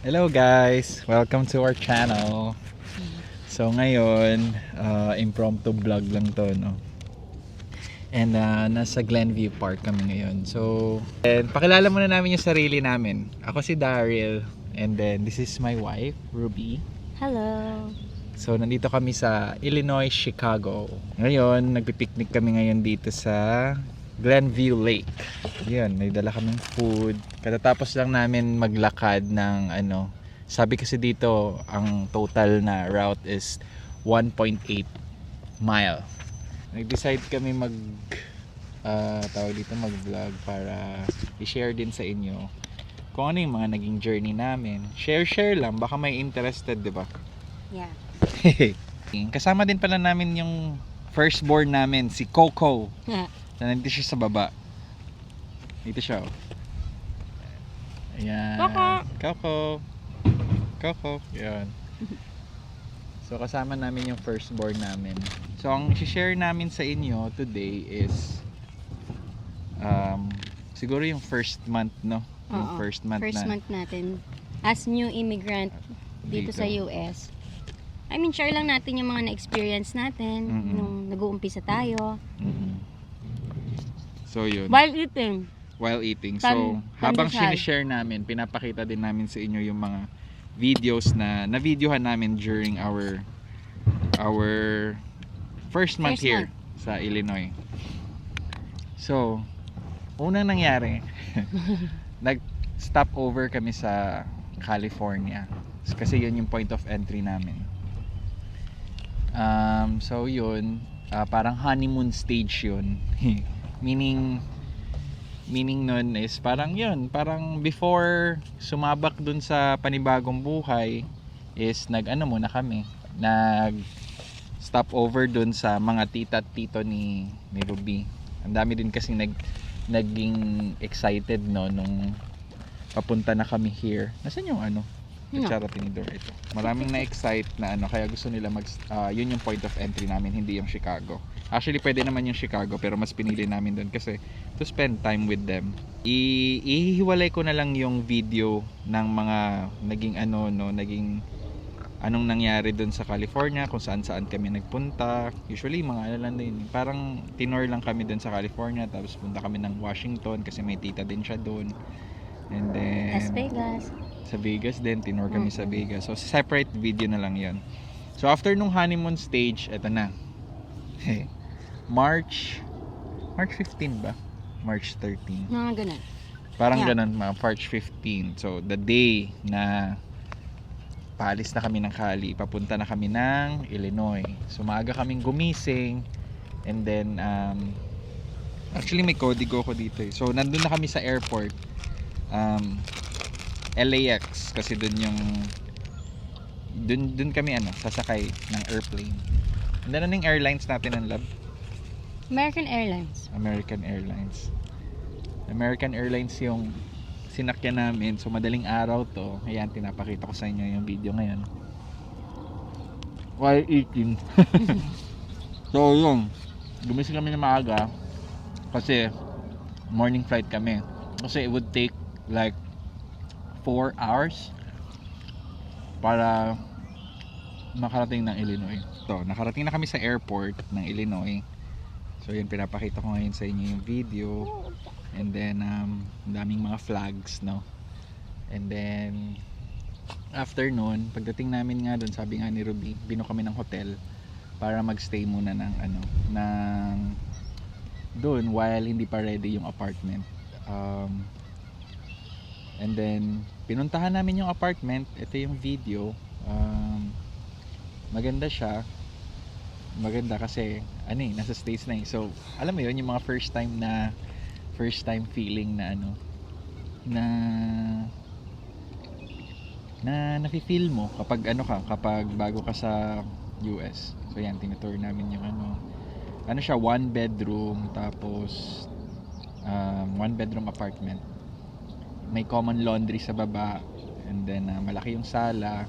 Hello guys! Welcome to our channel. So ngayon, impromptu vlog lang to, no? And nasa Glenview Park kami ngayon. So, and pakilala muna namin yung sarili namin. Ako si Daryl, and then this is my wife, Ruby. Hello. So nandito kami sa Illinois, Chicago. Ngayon, nagpipiknik kami ngayon dito sa Glenview Lake. Yan, may dala kaming food. Katatapos lang namin maglakad ng sabi kasi dito ang total na route is 1.8 mile. Nag-decide kami mag-vlog para i-share din sa inyo kung ano yung mga naging journey namin. Share lang, baka may interested, di ba? Yeah. Kasama din pala namin yung firstborn namin, si Coco. Nandito siya sa baba. Dito siya, oh. Ayan. Coco. Ayan. So kasama namin yung firstborn namin. So ang i-share namin sa inyo today is siguro yung first month, no? Yung first month natin as new immigrant dito sa US. I mean, share lang natin yung mga na-experience natin nung nag-uumpisa tayo. So yun. While eating. So habang sinishare namin, pinapakita din namin sa inyo yung mga videos na na-videohan namin during our first month here sa Illinois. So, unang nangyari, nag-stop over kami sa California. Kasi yun yung point of entry namin. So yun, parang honeymoon stage yun. Meaning nun is parang parang before sumabak dun sa panibagong buhay is muna kami, nag stop over dun sa mga tita at tito ni Ruby. Ang dami din kasi naging excited, no, nung papunta na kami here. Nasaan yung kutsara tinidor ito? Maraming na-excite na kaya gusto nila yun yung point of entry namin, hindi yung Chicago. Actually pwede naman yung Chicago, pero mas pinili namin doon kasi to spend time with them. Ihiwalay ko na lang yung video ng mga naging anong nangyari doon sa California, kung saan kami nagpunta. Usually mga lang din, parang tinor lang kami doon sa California, tapos punta kami ng Washington kasi may tita din siya doon. And then Las Vegas. Sa Vegas din, tinor kami sa Vegas. So separate video na lang 'yon. So after nung honeymoon stage, eto na. March 15 ba? March 13. Mga ganun. Parang ganun, March 15. So the day na paalis na kami ng Cali, papunta na kami ng Illinois. So maaga kaming gumising, and then actually may kodigo ko dito eh. So nandun na kami sa airport, LAX, kasi dun kami sasakay ng airplane. And then anong airlines natin ang lab? American Airlines. American Airlines yung sinakyan namin. So madaling araw to. Ayan, pinapakita ko sa inyo yung video ngayon while eating. So yun, gumising kami na maaga kasi morning flight kami. Kasi it would take like 4 hours para makarating ng Illinois. So nakarating na kami sa airport ng Illinois. So yun, pinapakita ko ngayon sa inyo yung video. And then daming mga flags, no. And then after nun, pagdating namin nga doon, sabi nga ni Ruby, bino kami ng hotel para magstay muna ng doon while hindi pa ready yung apartment. And then pinuntahan namin yung apartment. Ito yung video. Maganda siya. Maganda kasi nasa States na eh. So alam mo yun, yung mga first time feeling na na nafi-feel mo kapag kapag bago ka sa US. So yan, tinutour namin yung siya, 1 bedroom, tapos 1 bedroom apartment. May common laundry sa baba, and then malaki yung sala,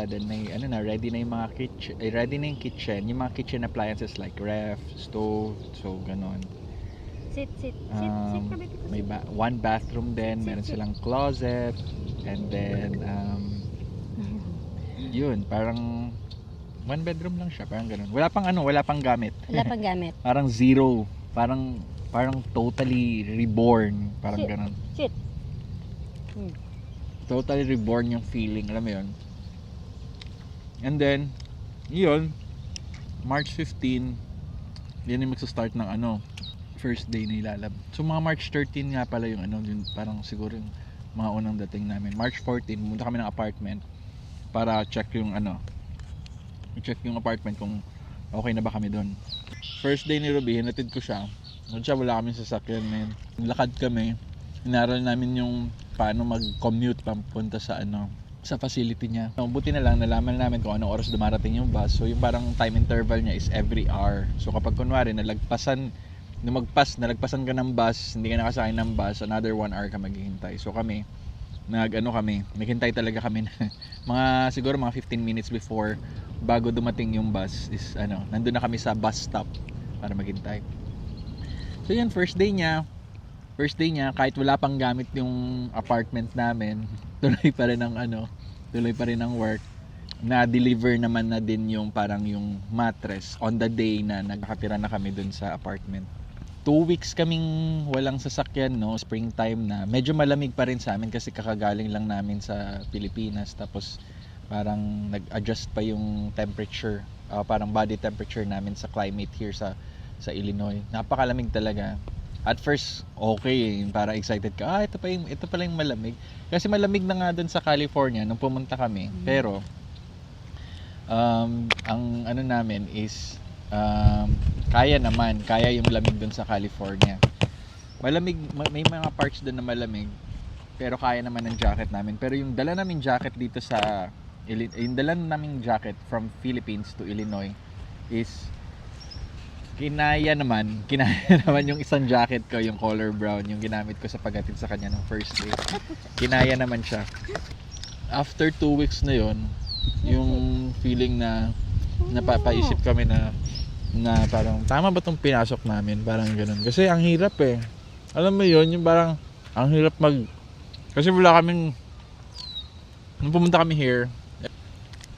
then may ready na yung mga kitchen, yung mga kitchen appliances like ref, stove, so ganon. Sit. Sit kami dito. May one bathroom din, meron silang closet, and then yun, parang one bedroom lang siya, parang ganun. Wala pang gamit. Wala pang gamit. Parang zero, parang totally reborn, parang Sit. ganun. Sit. Totally reborn yung feeling, alam mo yun. And then, yun, March 15, yan yung magsa-start ng first day na ilalab. So mga March 13 nga pala yung yung parang siguro yung mga unang dating namin. March 14, pumunta kami ng apartment para check yung i-check yung apartment kung okay na ba kami doon. First day ni Ruby, hinatid ko siya. Wala kaming sasakyan, man. Lakad kami. Inaral namin yung paano mag-commute papunta sa sa facility niya. So, buti na lang nalaman namin kung anong oras dumarating yung bus. So yung parang time interval niya is every hour. So kapag kunwari nalagpasan ka ng bus, hindi ka nakasakay ng bus, another 1 hour ka maghihintay. So kami, naghintay talaga kami na siguro mga 15 minutes before bago dumating yung bus is nandun na kami sa bus stop para maghintay. So yun, first day niya kahit wala pang gamit yung apartment namin, tuloy pa rin ang work. Na-deliver naman na din yung parang yung mattress on the day na nagkakatira na kami dun sa apartment. 2 weeks kaming walang sasakyan, springtime na. Medyo malamig pa rin sa amin kasi kakagaling lang namin sa Pilipinas, tapos parang nag-adjust pa yung temperature, parang body temperature namin sa climate here sa Illinois. Napakalamig talaga. At first, okay, para excited ka, ito pala yung malamig. Kasi malamig na nga dun sa California nung pumunta kami. Pero ang namin is kaya yung lamig dun sa California. Malamig, may mga parts dun na malamig, pero kaya naman ng jacket namin. Pero yung dala naming jacket dito from Philippines to Illinois is kinaya naman yung isang jacket ko, yung color brown, yung ginamit ko sa paghatid sa kanya ng first day. Kinaya naman siya. After 2 weeks na yon, yung feeling na napapaisip kami na parang tama ba tong pinasok namin, parang ganun. Kasi ang hirap alam mo yon, yung parang ang hirap kasi wala kaming, nung pumunta kami here,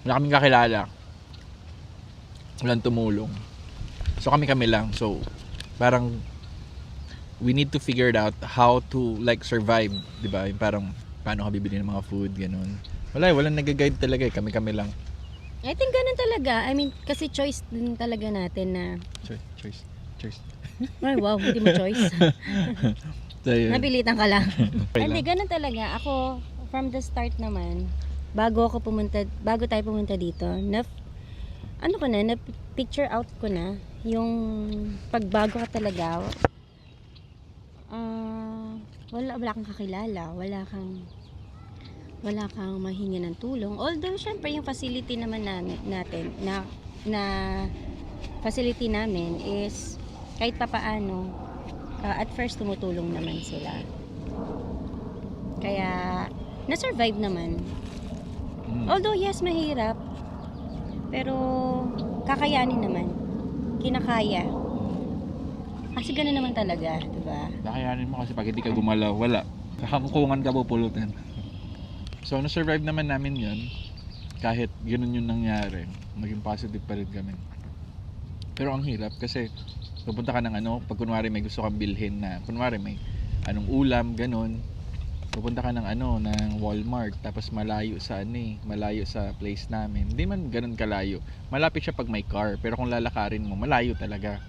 wala kaming kakilala, walang tumulong, so kami lang. So parang we need to figure it out how to survive, diba? Yung parang paano ka bibili ng mga food, ganun. Walang nag-guide talaga, kami lang. I think ganun talaga. I mean, kasi choice din talaga natin na... Choice. Ay, wow, hindi mo choice. So, yun. Napilitan ka lang. Okay Hindi, lang. ganun talaga. Ako, from the start naman, bago tayo pumunta dito, picture out ko na yung pagbago ka talaga. Wala kang kakilala, wala kang mahingi ng tulong. Although syempre yung facility naman natin na facility namin is kahit papaano at first tumutulong naman sila. Kaya na-survive naman. Although yes, mahirap, pero kakayanin naman. Kinakaya. Kasi gano'n naman talaga, 'di ba? Kakayanin mo kasi pag hindi ka gumalaw, wala. Kakamkungan ka, pupulutin. So, na-survive naman namin yun. Kahit ganun yung nangyari, maging positive pa rin kami. Pero ang hirap kasi pupunta ka ng pag kunwari may gusto kang bilhin na, kunwari may ulam, ganun. Pupunta ka ng ng Walmart, tapos malayo sa place namin. Hindi man ganun kalayo. Malapit siya pag may car, pero kung lalakarin mo, malayo talaga.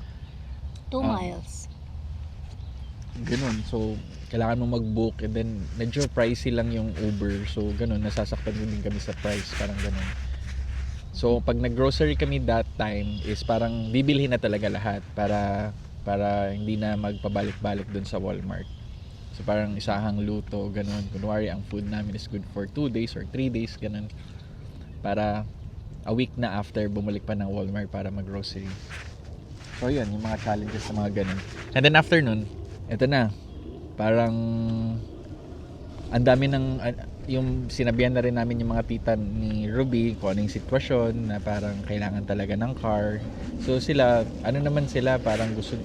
2 miles. Ganun. So, kailangan mo mag-book, and then medyo pricey lang yung Uber. So, ganun, nasasaktan din kami sa price, parang ganun. So, pag nag-grocery kami that time is parang bibilhin na talaga lahat para hindi na magpabalik-balik dun sa Walmart. So, parang isahang luto, ganun. Kunwari, ang food namin is good for 2 days or 3 days, ganun. Para a week na after, bumalik pa ng Walmart para mag-grocery. So, yun, yung mga challenges na mga ganun. And then after nun, eto na, parang ang dami ng yung sinabihan na rin namin yung mga tita ni Ruby kung anong sitwasyon na parang kailangan talaga ng car. So sila, ano naman sila, parang gusto,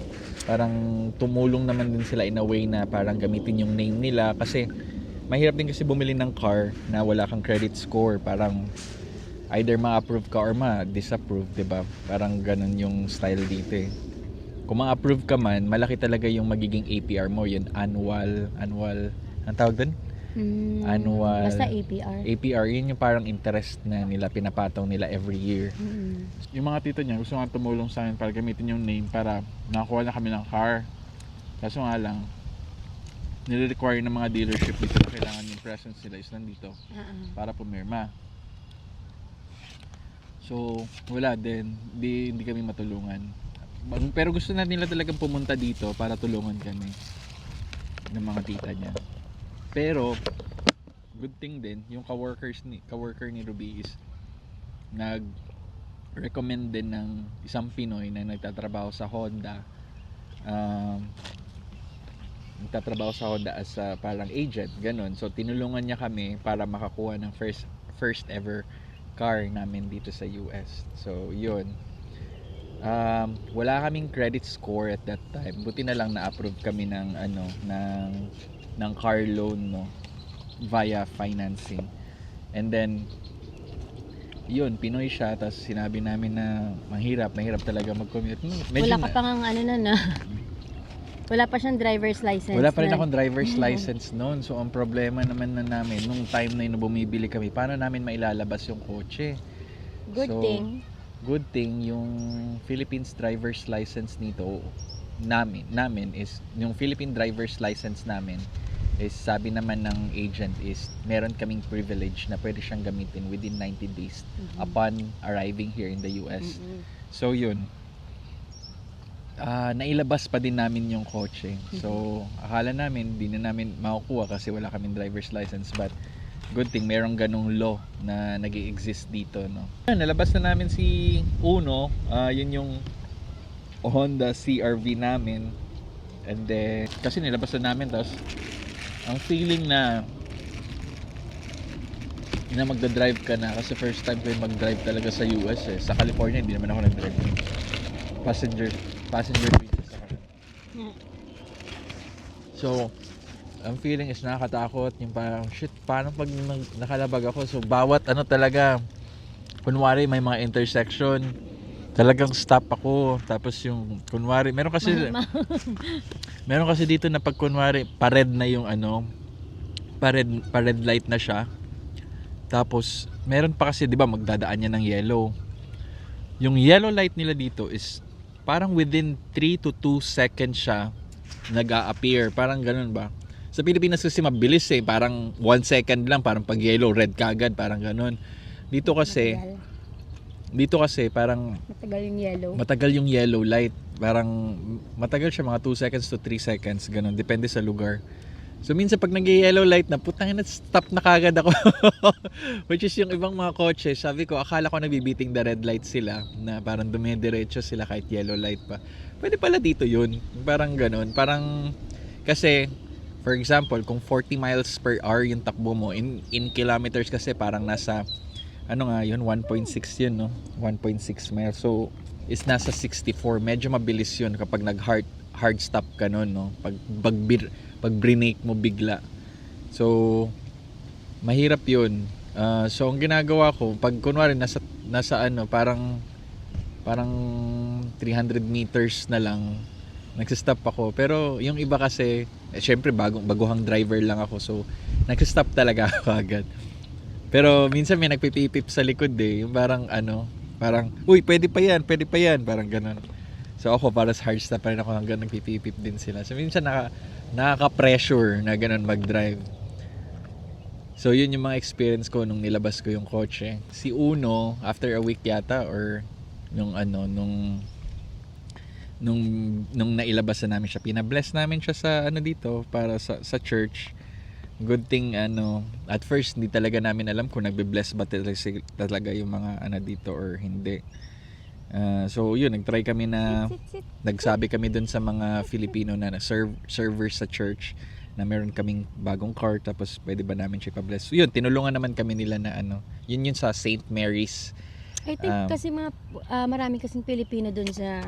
parang tumulong naman din sila in a way na parang gamitin yung name nila kasi mahirap din kasi bumili ng car na wala kang credit score. Parang either ma-approve ka or ma-disapprove, 'di ba? Parang ganun yung style dito eh. Kung ma-approve ka man, malaki talaga yung magiging APR mo, yun annual, ang tawag doon? Annual. Basta APR. APR, yun yung parang interest na nila, pinapataw nila every year. Yung mga tito niya, gusto nga tumulong sa amin para gamitin yung name para nakakuha na kami ng car. Kaso nga lang, nire-require ng mga dealership dito na kailangan yung presence nila is nandito para pumirma. So, wala din. Hindi kami matulungan. Pero gusto na nila talagang pumunta dito para tulungan kami ng mga tita niya. Pero good thing din yung coworker ni Ruby is nag-recommend din ng isang Pinoy na nagtatrabaho sa Honda. Nagtatrabaho sa Honda as parang agent, ganun. So tinulungan niya kami para makakuha ng first ever car namin dito sa US. So yun. Wala kaming credit score at that time. Buti na lang na-approve kami ng ng car loan, no, via financing. And then yun, Pinoy siya, tapos sinabi namin na mahirap talaga mag-commute. Wala ka pang wala pa siyang driver's license. Wala pa rin akong driver's license noon. So ang problema naman na namin nung time na yun na bumibili kami, paano namin mailalabas yung kotse? Good thing yung Philippines driver's license nito namin is yung Philippine driver's license namin is sabi naman ng agent is meron kaming privilege na pwede siyang gamitin within 90 days upon arriving here in the US. So yun, nailabas pa din namin yung kotse. So akala namin di na namin makukuha kasi wala kaming driver's license, but good thing merong ganong law na nag-i-exist dito, no. Nalabas na namin si Uno, yun yung Honda CR-V namin. And then kasi nilabas na namin, tapos ang feeling na magdadrive ka na, kasi first time ko yung mag-drive talaga sa US eh. Sa California hindi naman ako nag-drive. Passenger basis ako. So ang feeling is nakakatakot, yung parang shit, paano pag nakalabag ako? So bawat talaga, kunwari may mga intersection, talagang stop ako. Tapos yung kunwari meron kasi dito na pag kunwari pa-red na yung pa-red light na siya, tapos meron pa kasi 'di ba magdadaan niya ng yellow. Yung yellow light nila dito is parang within 3 to 2 seconds siya nag-a-appear, parang ganun ba. Sa Pilipinas kasi mabilis eh, parang 1 second lang, parang pag yellow red kagad, parang ganun. Dito kasi parang matagal yung yellow light. Parang matagal siya, mga 2 seconds to 3 seconds, ganun, depende sa lugar. So minsan pag nag-yellow light na, putang ina, stop na kagad ako. Which is yung ibang mga kotse, sabi ko, akala ko nagbibiting the red light sila, na parang dumidiretso sila kahit yellow light pa. Pwede pala dito yun, parang ganun. Parang kasi for example, kung 40 miles per hour yung takbo mo, in kilometers kasi parang nasa yun, 1.6 yun, no? 1.6 miles. So is nasa 64. Medyo mabilis yun kapag hard stop ka nun, no? Pag brake mo bigla. So mahirap yun. So ang ginagawa ko, pag kunwari nasa parang 300 meters na lang, nagsistop ako. Pero yung iba kasi, syempre baguhang driver lang ako, so nagsistop talaga ako agad. Pero minsan may nagpipipip sa likod eh, yung parang uy, pwede pa yan, parang ganun. So ako, para sa hard stop pa rin ako, hanggang nagpipipip din sila. So minsan nakaka-pressure na ganun mag-drive. So yun yung mga experience ko nung nilabas ko yung kotse. Si Uno, after a week yata, or nung nailabas na namin siya, pinabless namin siya sa dito, para sa church. Good thing at first hindi talaga namin alam kung nagbe-bless ba talaga yung mga dito or hindi. So yun, nagtry kami na nagsabi kami dun sa mga Filipino na servers sa church na meron kaming bagong car, tapos pwede ba namin siya pa-bless. So yun, tinulungan naman kami nila na ano, yun sa St. Mary's. I think kasi marami kasing Pilipino dun sa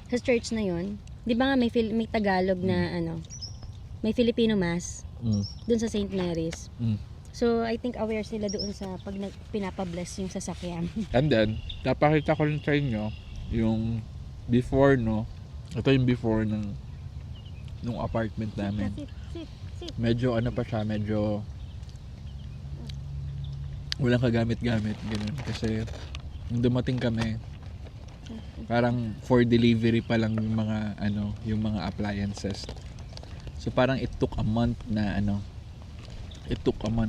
church na yun. Di ba nga may Tagalog na may Filipino mass dun sa St. Mary's. So I think aware sila doon sa pag pinapabless yung sasakyan. And then, napakita ko rin sa inyo yung before, no? Ito yung before nung apartment namin. Sit. Medyo ano pa siya, medyo walang kagamit-gamit, ganun. Kasi nung dumating kami, parang for delivery pa lang yung mga appliances. So parang it took a month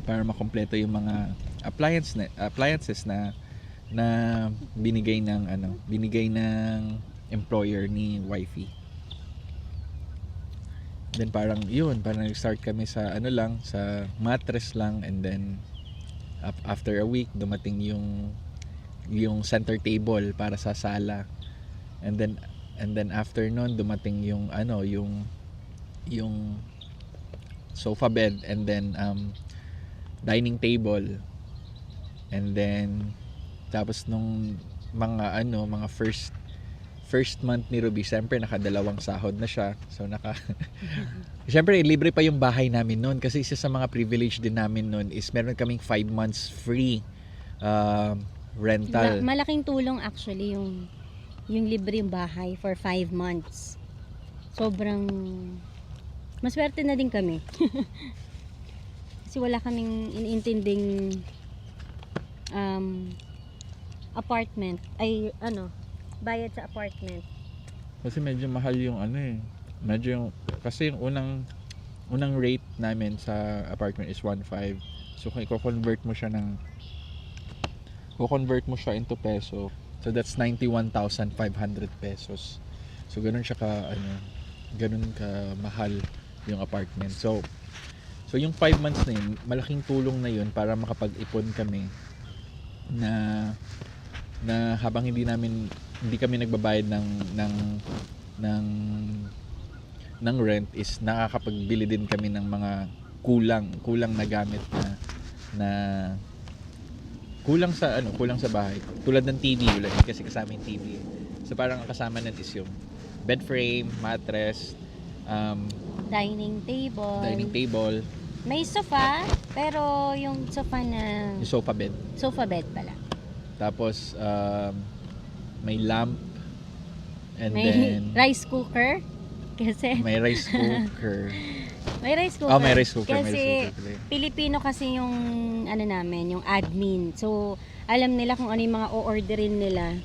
para makompleto yung mga appliances na binigay ng employer ni wifey. Then parang nag-start kami sa sa mattress lang, and then after a week dumating yung center table para sa sala. And then after nun dumating yung sofa bed, and then dining table. And then tapos nung mga first month ni Ruby, siyempre nakadalawang sahod na siya. So siyempre libre pa yung bahay namin noon, kasi isa sa mga privilege din namin noon is meron kaming 5 months free rental. Malaking tulong actually yung libre yung bahay for 5 months. Sobrang maswerte na din kami. Kasi wala kaming inintinding apartment bayad sa apartment. Kasi medyo mahal yung kasi yung unang rate namin sa apartment is 1.5. So kung i-convert mo siya into peso, so that's 91,500 pesos. So ganun ka mahal yung apartment. So yung 5 months na yun, malaking tulong na yun para makapag-ipon kami na habang hindi kami nagbabayad ng rent, is nakakapagbili din kami ng mga kulang na gamit na kulang sa bahay. Tulad ng TV, kasi kasama yung TV. So parang ang kasama nun is yung bed frame, mattress, Dining table. May sofa, pero yung sofa yung sofa bed pala. Tapos may lamp, and May then rice cooker. Kasi may rice cooker. may rice cooker. May rice cooker. Kasi Pilipino kasi yung yung admin. So alam nila kung ano yung mga o-orderin nila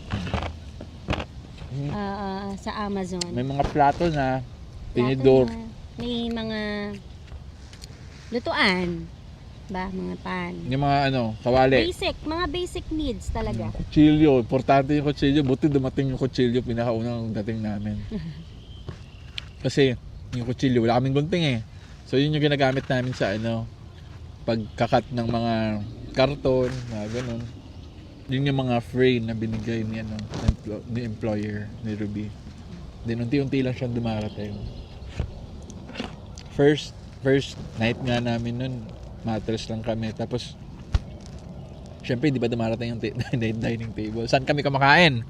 sa Amazon. May mga plato na tinidor. May mga lutuan. Mga pan. Yung mga kawali. Mga basic needs talaga. Kutsilyo. Importante yung kutsilyo. Buti dumating yung kutsilyo. Pinakaunang dating namin. Kasi yung kutsilyo, wala kaming gunting eh. So yun yung ginagamit namin sa pagkakat ng mga karton, mga ganun. Yun yung mga frame na binigay ni employer ni Ruby. Then unti-unti lang siyang dumarating. First night nga namin nun, mattress lang kami. Tapos syempre di ba dumarating yung dining table. Saan kami kumakain?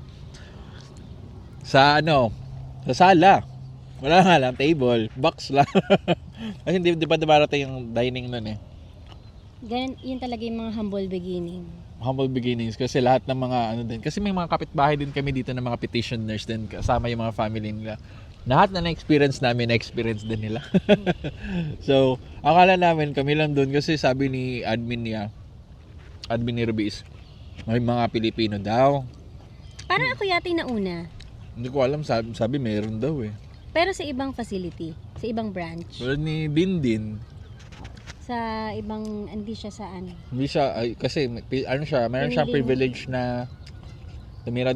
Sa sa sala. Wala nga lang table, box lang. Kasi di ba dumarating yung dining nun eh. Ganun, yun talaga yung mga humble beginnings. Kasi lahat ng mga din. Kasi may mga kapitbahay din kami dito ng mga petitioners din, kasama yung mga family nila. Lahat na na-experience namin, na-experience din nila. So, akala namin kami lang doon, kasi sabi ni admin ni Ruby is may mga Pilipino daw. Parang ako yata yung nauna. Hindi ko alam, sabi meron daw eh. Pero sa ibang facility, sa ibang branch. Tulad ni Dindin. Sa ibang, hindi siya saan. Hindi siya, kasi mayroon siyang privilege na tumira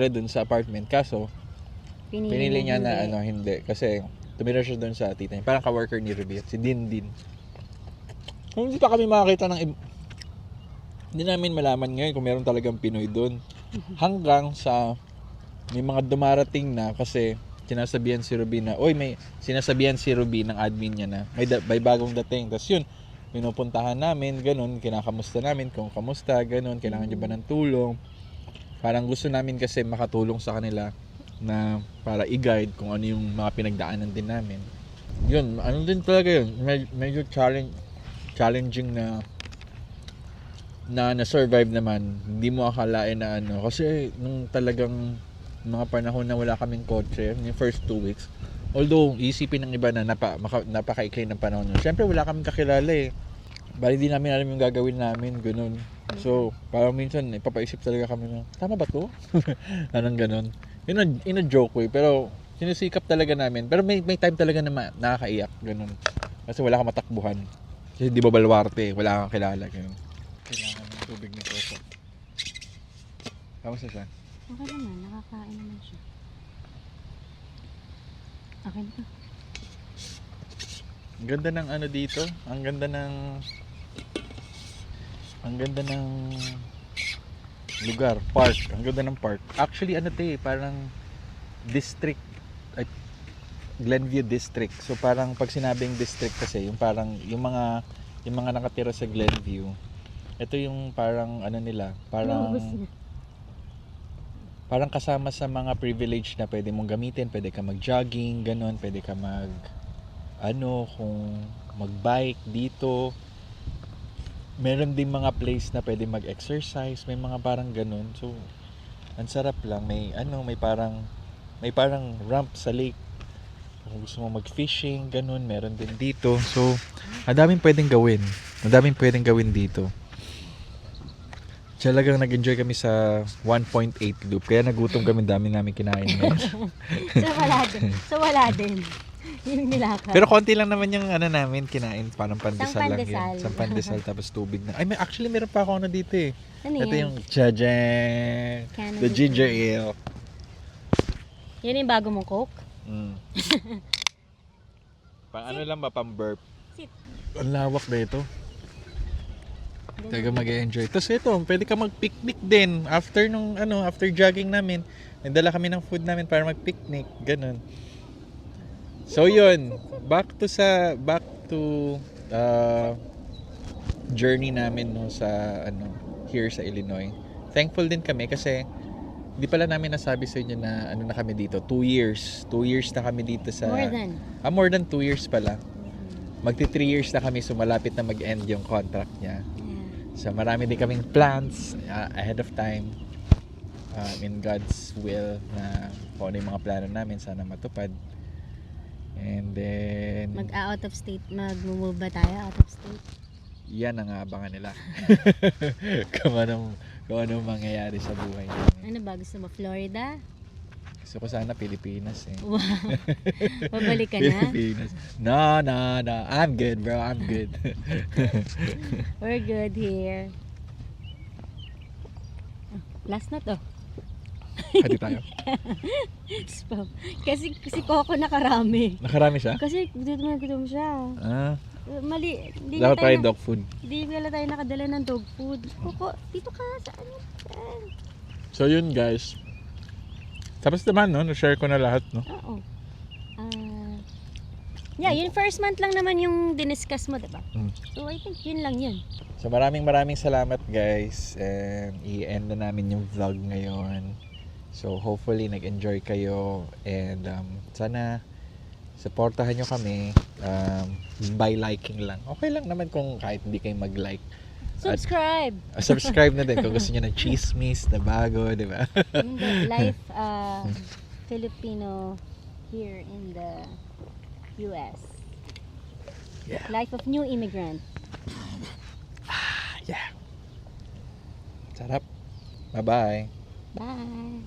dun sa apartment. Kaso, pinili niya na hindi. Kasi tumira siya dun sa tita niya. Parang ka-worker ni Ruby, si Dindin. Kung hindi pa kami makakita hindi namin malaman ngayon kung meron talagang Pinoy dun. Hanggang sa may mga dumarating na, kasi sinasabihan si Ruby na, sinasabihan si Ruby ng admin niya na may bagong dating. Tapos yun, pinupuntahan namin, ganun, kinakamusta namin kung kamusta, ganun, kailangan niyo ba ng tulong. Parang gusto namin kasi makatulong sa kanila na para i-guide kung ano yung mga pinagdaanan din namin. Yun, ano din talaga yun, medyo challenging na survive naman. Hindi mo akalain na kasi nung talagang mga panahon na wala kaming kotse, yung first 2 weeks, although isipin ng iba na napakaikli ng panahon nun, syempre wala kaming kakilala eh. Bali di namin alam yung gagawin namin, ganun. So, parang minsan ipapaisip talaga kami na, tama ba to? Anong ganun. In a joke way, pero sinisikap talaga namin. Pero may time talaga na nakakaiyak, ganun. Kasi wala kang matakbuhan. Kasi di ba balwarte, wala kang kilala, ganun. Kailangan ng tubig ni Coco. Kamusta siya? Okay naman, nakakain naman siya. Okay na. Ang ganda ng dito. Ang ganda ng lugar, park. Ang ganda ng park. Actually, parang district, Glenview District. So parang pag sinabing district kasi, yung parang yung mga nakatira sa Glenview. Ito yung parang nila, parang kasama sa mga privilege na pwede mong gamitin, pwede ka mag-jogging, ganun, pwede ka kung mag-bike dito. Meron din mga place na pwede mag-exercise, may mga parang ganun. So, ang sarap lang, may parang ramp sa lake. Kung gusto mo mag-fishing, ganun, meron din dito. So, ang daming pwedeng gawin dito. Talagang nag-enjoy kami sa 1.8 loop. Kaya nagutom kami, dami namin kinain ngayon. So wala din. Yung nilakaw. Pero konti lang naman yung namin kinain. Parang pandesal lang yun. Isang Pandesal tapos tubig na. Actually meron pa ako dito eh. Ano Ito yan? yung Jajang. The ginger ale. Yan yung bago mong Coke? Pang lang ba? Pang burp. Sit. Ang lawak na ito. Talaga mag-enjoy. Tapos ito, pwede ka mag-picnic din. After jogging namin, nagdala kami ng food namin para mag-picnic. Ganun. So yun, back to journey namin sa here sa Illinois. Thankful din kami kasi di pala namin nasabi sa inyo na na kami dito. 2 years. 2 years na kami dito sa more than 2 years pala. Magti 3 years na kami, so malapit na mag-end yung contract niya. So marami din kaming plans ahead of time. In God's will na kung ano yung mga plano namin, sana matupad. And then Mag-out of state, mag-move ba tayo out of state? yan ang abangan nila. kung anong mangyayari sa buhay namin. Ano ba? Gusto mo Florida? Gusto ko sana Pilipinas eh. Wow. Pabalik ka na? Pilipinas. No. I'm good, bro. I'm good. We're good here. Last na to. Hati tayo. Spam. Kasi si Coco nakarami. Nakarami siya? Kasi gutom siya. Mali. Dapat tayo dog food. Hindi pala tayo nakadala ng dog food. Coco, dito ka. Saan? So yun guys. Tapos naman na-share ko na lahat Oo. Yung first month lang naman yung diniscuss mo, diba? So I think yun lang yun. So maraming salamat guys. And i-end na namin yung vlog ngayon. So hopefully nag-enjoy kayo. And sana supportahan nyo kami by liking lang. Okay lang naman kung kahit hindi kayo mag-like. Subscribe! Subscribe na din kung gusto nyo ng chismis na bago, di ba? Life Filipino here in the US. Yeah. Life of new immigrant. Yeah. Sarap. Bye-bye. Bye!